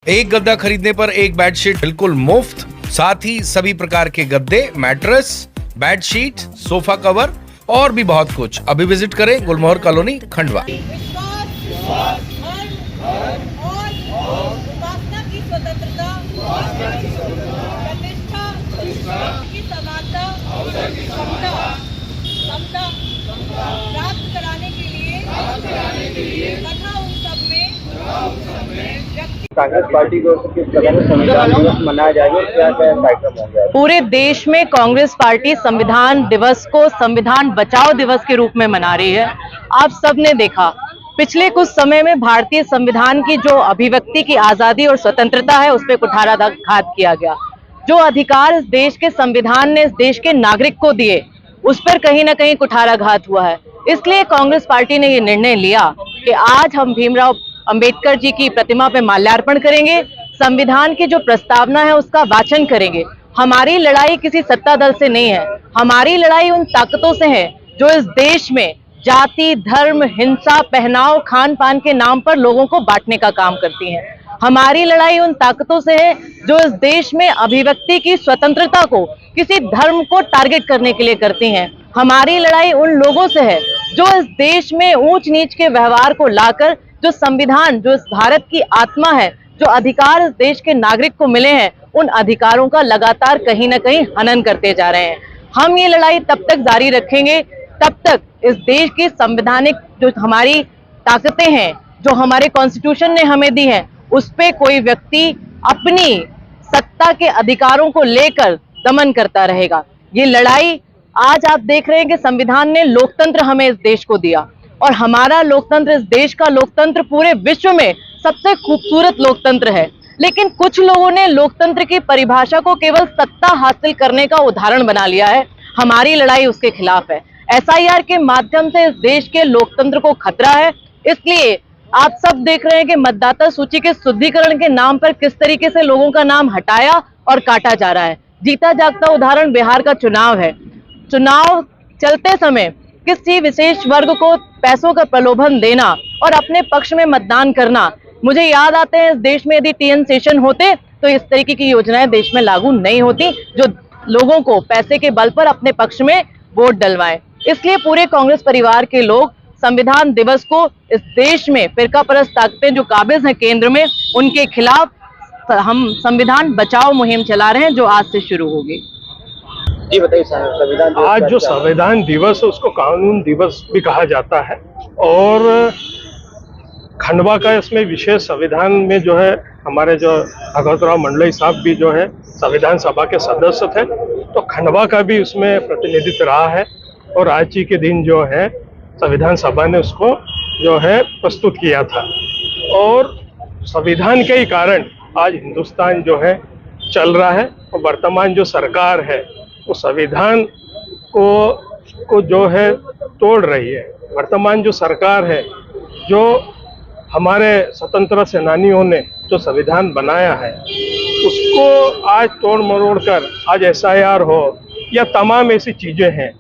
एक गद्दा खरीदने पर एक बेडशीट बिल्कुल मुफ्त, साथ ही सभी प्रकार के गद्दे, मैट्रेस, बेडशीट, सोफा कवर और भी बहुत कुछ। अभी विजिट करें गुलमोहर कॉलोनी, खंडवा। प्राप्त कराने के लिए तथा उन सब में कांग्रेस पार्टी को किस प्रकार से संविधान दिवस मनाया जाएगा, क्या क्या कार्यक्रम होंगे? पूरे देश में कांग्रेस पार्टी संविधान दिवस को संविधान बचाओ दिवस के रूप में मना रही है। आप सबने देखा पिछले कुछ समय में भारतीय संविधान की जो अभिव्यक्ति की आजादी और स्वतंत्रता है, उस पर कुठाराघात किया गया। जो अधिकार इस देश के संविधान ने इस देश के नागरिक को दिए, उस पर कहीं ना कहीं कुठाराघात हुआ है। इसलिए कांग्रेस पार्टी ने ये निर्णय लिया कि आज हम भीमराव अंबेडकर जी की प्रतिमा पे माल्यार्पण करेंगे, संविधान की जो प्रस्तावना है उसका वाचन करेंगे। हमारी लड़ाई किसी सत्ता दल से नहीं है, हमारी लड़ाई उन ताकतों से है जो इस देश में जाति, धर्म, हिंसा, पहनाव, खान पान के नाम पर लोगों को बांटने का काम करती हैं। हमारी लड़ाई उन ताकतों से है जो इस देश में अभिव्यक्ति की स्वतंत्रता को किसी धर्म को टारगेट करने के लिए करती हैं। हमारी लड़ाई उन लोगों से है जो इस देश में ऊंच नीच के व्यवहार को लाकर जो संविधान, जो इस भारत की आत्मा है, जो अधिकार इस देश के नागरिक को मिले हैं, उन अधिकारों का लगातार कहीं ना कहीं हनन करते जा रहे हैं। हम ये लड़ाई तब तक जारी रखेंगे तब तक इस देश की संवैधानिक जो हमारी ताकतें हैं, जो हमारे कॉन्स्टिट्यूशन ने हमें दी है, उस पे कोई व्यक्ति अपनी सत्ता के अधिकारों को लेकर दमन करता रहेगा। ये लड़ाई आज आप देख रहे हैं कि संविधान ने लोकतंत्र हमें इस देश को दिया और हमारा लोकतंत्र, इस देश का लोकतंत्र पूरे विश्व में सबसे खूबसूरत लोकतंत्र है। लेकिन कुछ लोगों ने लोकतंत्र की परिभाषा को केवल सत्ता हासिल करने का उदाहरण बना लिया है। हमारी लड़ाई उसके खिलाफ है। एसआईआर के माध्यम से इस देश के लोकतंत्र को खतरा है। इसलिए आप सब देख रहे हैं कि मतदाता सूची के शुद्धिकरण के नाम पर किस तरीके से लोगों का नाम हटाया और काटा जा रहा है। जीता जागता उदाहरण बिहार का चुनाव है। चुनाव चलते समय किसी विशेष वर्ग को पैसों का प्रलोभन देना और अपने पक्ष में मतदान करना, मुझे याद आते हैं इस देश में यदि टीएन सेशन होते तो इस तरीके की योजनाएं देश में लागू नहीं होती जो लोगों को पैसे के बल पर अपने पक्ष में वोट डलवाएं। इसलिए पूरे कांग्रेस परिवार के लोग संविधान दिवस को इस देश में फिरकापरस्त ताकतें जो काबिज हैं केंद्र में, उनके खिलाफ हम संविधान बचाओ मुहिम चला रहे हैं जो आज से शुरू होगी। जी बताइए, संविधान आज जो संविधान दिवस है उसको कानून दिवस भी कहा जाता है और खंडवा का इसमें विशेष संविधान में जो है हमारे जो भगवतराव मंडलई साहब भी जो है संविधान सभा के सदस्य थे, तो खंडवा का भी उसमें प्रतिनिधित्व रहा है और आज ही के दिन जो है संविधान सभा ने उसको जो है प्रस्तुत किया था और संविधान के ही कारण आज हिंदुस्तान जो है चल रहा है और वर्तमान जो सरकार है वो संविधान को जो है तोड़ रही है। वर्तमान जो सरकार है, जो हमारे स्वतंत्रता सेनानियों ने जो संविधान बनाया है, उसको आज तोड़ मरोड़ कर आज एसआईआर हो या तमाम ऐसी चीज़ें हैं,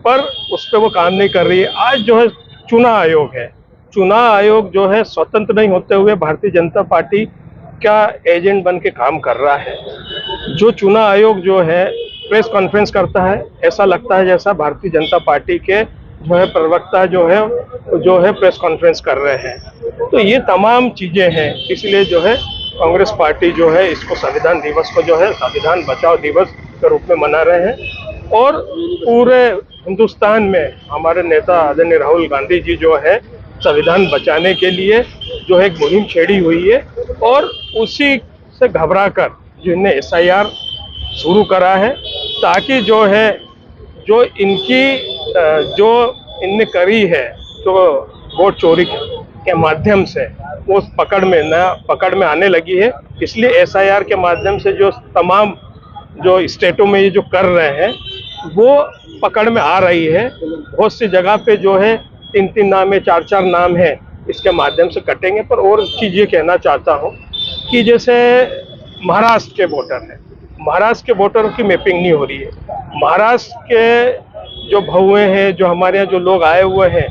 पर उस पर वो काम नहीं कर रही है। आज जो है चुनाव आयोग है, चुनाव आयोग जो है स्वतंत्र नहीं होते हुए भारतीय जनता पार्टी का एजेंट बन के काम कर रहा है। जो चुनाव आयोग जो है प्रेस कॉन्फ्रेंस करता है, ऐसा लगता है जैसा भारतीय जनता पार्टी के जो है प्रवक्ता जो है प्रेस कॉन्फ्रेंस कर रहे हैं। तो ये तमाम चीज़ें हैं, इसलिए जो है कांग्रेस पार्टी जो है इसको संविधान दिवस को जो है संविधान बचाओ दिवस के रूप में मना रहे हैं और पूरे हिंदुस्तान में हमारे नेता आदरणीय राहुल गांधी जी जो है संविधान बचाने के लिए जो है एक मुहिम छेड़ी हुई है और उसी से घबरा कर जिन्हें एसआईआर शुरू करा है, ताकि जो है जो इनने करी है तो वोट चोरी के माध्यम से वो पकड़ में आने लगी है। इसलिए एसआईआर के माध्यम से जो तमाम जो स्टेटों में ये जो कर रहे हैं वो पकड़ में आ रही है। बहुत सी जगह पे जो है 3-3 नाम है, 4-4 नाम है, इसके माध्यम से कटेंगे। पर और चीज़ ये कहना चाहता हूँ कि जैसे महाराष्ट्र के वोटर हैं, महाराष्ट्र के वोटरों की मैपिंग नहीं हो रही है। महाराष्ट्र के जो भौए हैं, जो हमारे यहाँ जो लोग आए हुए हैं,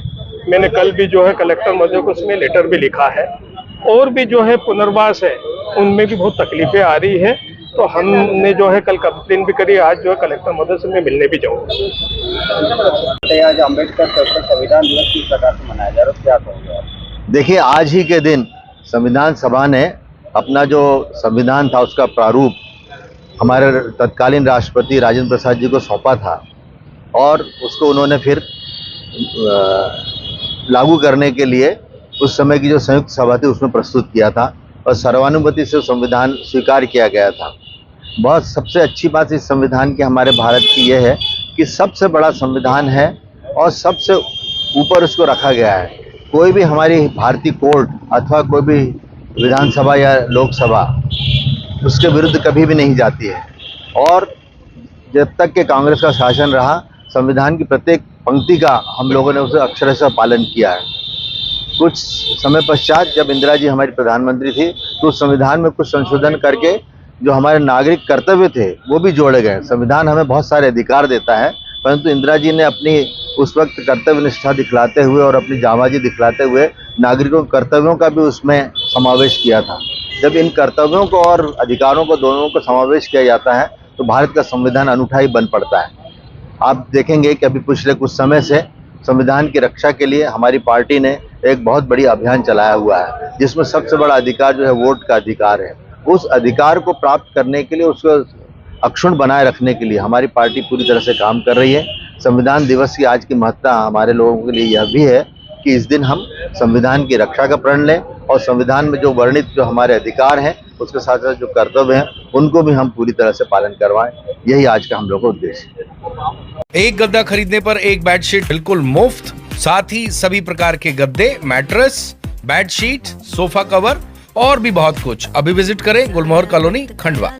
मैंने कल भी जो है कलेक्टर महोदय को उसमें लेटर भी लिखा है। और भी जो है पुनर्वास है, उनमें भी बहुत तकलीफें आ रही है। तो हमने जो है कल कंप्लेन भी करी, आज जो है कलेक्टर महोदय से मैं मिलने भी जाऊँगा। आज अम्बेडकर संविधान दिवस किस प्रकार से मनाया जा रहा है, क्या कहोगे आप? देखिए, आज ही के दिन संविधान सभा ने अपना जो संविधान था उसका प्रारूप हमारे तत्कालीन राष्ट्रपति राजेंद्र प्रसाद जी को सौंपा था और उसको उन्होंने फिर लागू करने के लिए उस समय की जो संयुक्त सभा थी उसमें प्रस्तुत किया था और सर्वानुमति से संविधान स्वीकार किया गया था। बहुत सबसे अच्छी बात इस संविधान की हमारे भारत की यह है कि सबसे बड़ा संविधान है और सबसे ऊपर उसको रखा गया है। कोई भी हमारी भारतीय कोर्ट अथवा कोई भी विधानसभा या लोकसभा उसके विरुद्ध कभी भी नहीं जाती है और जब तक कि कांग्रेस का शासन रहा संविधान की प्रत्येक पंक्ति का हम लोगों ने उसे अक्षरशः पालन किया है। कुछ समय पश्चात जब इंदिरा जी हमारी प्रधानमंत्री थी तो उस संविधान में कुछ संशोधन करके जो हमारे नागरिक कर्तव्य थे वो भी जोड़े गए। संविधान हमें बहुत सारे अधिकार देता है परंतु इंदिरा जी ने अपनी उस वक्त कर्तव्य निष्ठा दिखलाते हुए और अपनी जाबाजी दिखलाते हुए नागरिकों के कर्तव्यों का भी उसमें समावेश किया था। जब इन कर्तव्यों को और अधिकारों को दोनों को समावेश किया जाता है तो भारत का संविधान अनूठा ही बन पड़ता है। आप देखेंगे कि अभी पिछले कुछ समय से संविधान की रक्षा के लिए हमारी पार्टी ने एक बहुत बड़ी अभियान चलाया हुआ है जिसमें सबसे बड़ा अधिकार जो है वोट का अधिकार है। उस अधिकार को प्राप्त करने के लिए उसको अक्षुण्ण बनाए रखने के लिए हमारी पार्टी पूरी तरह से काम कर रही है। संविधान दिवस की आज की महत्ता हमारे लोगों के लिए यह भी है कि इस दिन हम संविधान की रक्षा का प्रण लें और संविधान में जो वर्णित जो हमारे अधिकार हैं उसके साथ साथ जो कर्तव्य हैं उनको भी हम पूरी तरह से पालन करवाएं। यही आज का हम लोग का उद्देश्य है। एक गद्दा खरीदने पर एक बेडशीट बिल्कुल मुफ्त, साथ ही सभी प्रकार के गद्दे, मैट्रेस, बेडशीट, सोफा कवर और भी बहुत कुछ। अभी विजिट करें गुलमोहर कॉलोनी, खंडवा।